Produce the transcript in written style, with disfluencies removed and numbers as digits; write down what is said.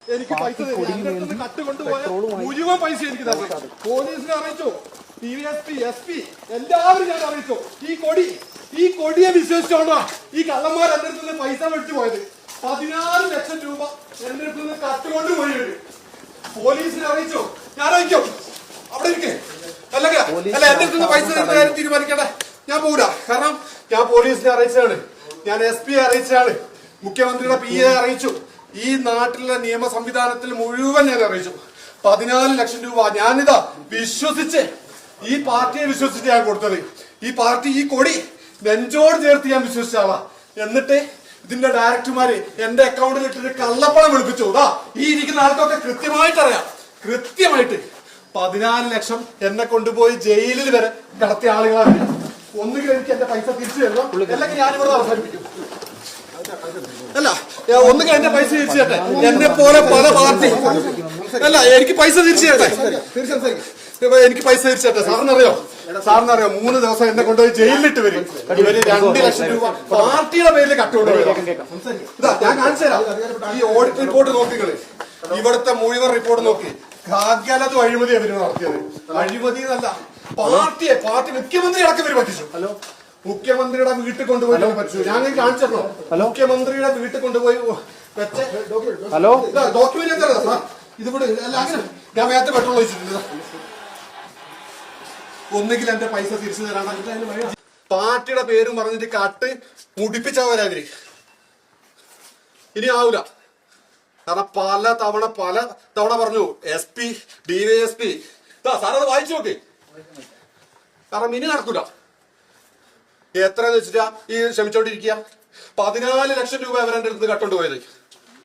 എനിക്ക് പൈസ കട്ട് കൊണ്ടുപോയ മുഴുവൻ പൈസ എനിക്ക് തരണം. പോലീസിനെ അറിയിച്ചു, DVSP, SP എല്ലാവരും ഞാൻ അറിയിച്ചു. ഈ കൊടിയെ വിശ്വസിച്ചോണ്ടാ ഈ കള്ളന്മാർ എന്റെ അടുത്ത് നിന്ന് പൈസ മേടിച്ചു പോയത്. 14 ലക്ഷം രൂപ എന്റെ അടുത്ത് നിന്ന് കട്ട് കൊണ്ടുപോയി. പോലീസിനെ അറിയിച്ചു, ഞാൻ അറിയിക്കും. അവിടെ ഇരിക്കേ അല്ല എന്റെ അടുത്ത് നിന്ന് പൈസ കാര്യം തീരുമാനിക്കട്ടെ. ഞാൻ പോകൂല. കാരണം ഞാൻ പോലീസിനെ അറിയിച്ചതാണ്, ഞാൻ SP അറിയിച്ചതാണ്, മുഖ്യമന്ത്രിയുടെ PA അറിയിച്ചു, ഈ നാട്ടിലെ നിയമ സംവിധാനത്തിൽ മുഴുവൻ ഞാൻ അറിയിച്ചു. 14 ലക്ഷം രൂപ ഞാനിതാ വിശ്വസിച്ച് ഈ പാർട്ടിയെ വിശ്വസിച്ച് ഞാൻ കൊടുത്തത്. ഈ പാർട്ടി ഈ കൊടി നെഞ്ചോട് ചേർത്ത് ഞാൻ വിശ്വസിച്ച ആളാ. എന്നിട്ട് ഇതിന്റെ ഡയറക്ടർമാര് എന്റെ അക്കൗണ്ടിൽ ഇട്ടിട്ട് കള്ളപ്പണം വിളിപ്പിച്ചു. ഈ ഇരിക്കുന്ന ആൾക്കൊക്കെ കൃത്യമായിട്ട് അറിയാം. കൃത്യമായിട്ട് 14 ലക്ഷം എന്നെ കൊണ്ടുപോയി ജയിലിൽ വരെ കടത്തിയ ആളുകളാണ്. ഒന്നുകിൽ എനിക്ക് എന്റെ പൈസ തിരിച്ചു തരണം, അല്ലെങ്കിൽ ഞാനിവിടെ അവസാനിപ്പിക്കും. അല്ല, ഒന്നുകിൽ എന്റെ പൈസ തിരിച്ചു തരട്ടെ. എന്നെ പോലെ പല പാർട്ടി അല്ല, എനിക്ക് പൈസ തിരിച്ചു തരട്ടെ. എനിക്ക് പൈസ തിരിച്ചു തരട്ടെ. സാറിനറിയോ 3 ദിവസം എന്നെ കൊണ്ടുപോയി ജയിലിലിട്ട് വരും. ഇവര് 2 ലക്ഷം രൂപ പാർട്ടിയുടെ പേരിൽ കട്ടുകൊണ്ടുപോയി. ഞാൻ കാണിച്ചു തരാം. ഈ ഓഡിറ്റ് റിപ്പോർട്ട് നോക്കിക്കള്, ഇവിടുത്തെ മുഴുവൻ റിപ്പോർട്ട് നോക്കി. ഭാഗ്യാലത് അഴിമതി അവര് നടത്തിയത്. അഴിമതി എന്നല്ല, പാർട്ടി മുഖ്യമന്ത്രി അടക്കം ഇവര് പറ്റിച്ചു. മുഖ്യമന്ത്രിയുടെ വീട്ടിൽ കൊണ്ടുപോയി പറ്റിച്ചു. ഞാൻ കാണിച്ചോ, മുഖ്യമന്ത്രിയുടെ വീട്ടിൽ കൊണ്ടുപോയി വെച്ച് ഡോക്യുമെന്റ് എന്താ സാർ ഇതിവിടെ അല്ല, അങ്ങനെ ഞാൻ വേഗത്തെ പെട്രോൾ ഒഴിച്ചിട്ടുണ്ട്. ഒന്നുകിൽ എന്റെ പൈസ തിരിച്ചു തരാണ്. പാർട്ടിയുടെ പേരും പറഞ്ഞിട്ട് കട്ട് മുടിപ്പിച്ചവരാതിരി ഇനി ആവൂല. കാരണം പല തവണ പറഞ്ഞു SP, DVSP. സാറത് വായിച്ചു നോക്കി. കാരണം ഇനി നടക്കൂല. എത്രയെന്ന് വെച്ചിട്ടാ ഈ ശ്രമിച്ചോണ്ടിരിക്കുക. 14 ലക്ഷം രൂപ അവരെന്റെ അടുത്ത് കട്ടുകൊണ്ടുപോയത്.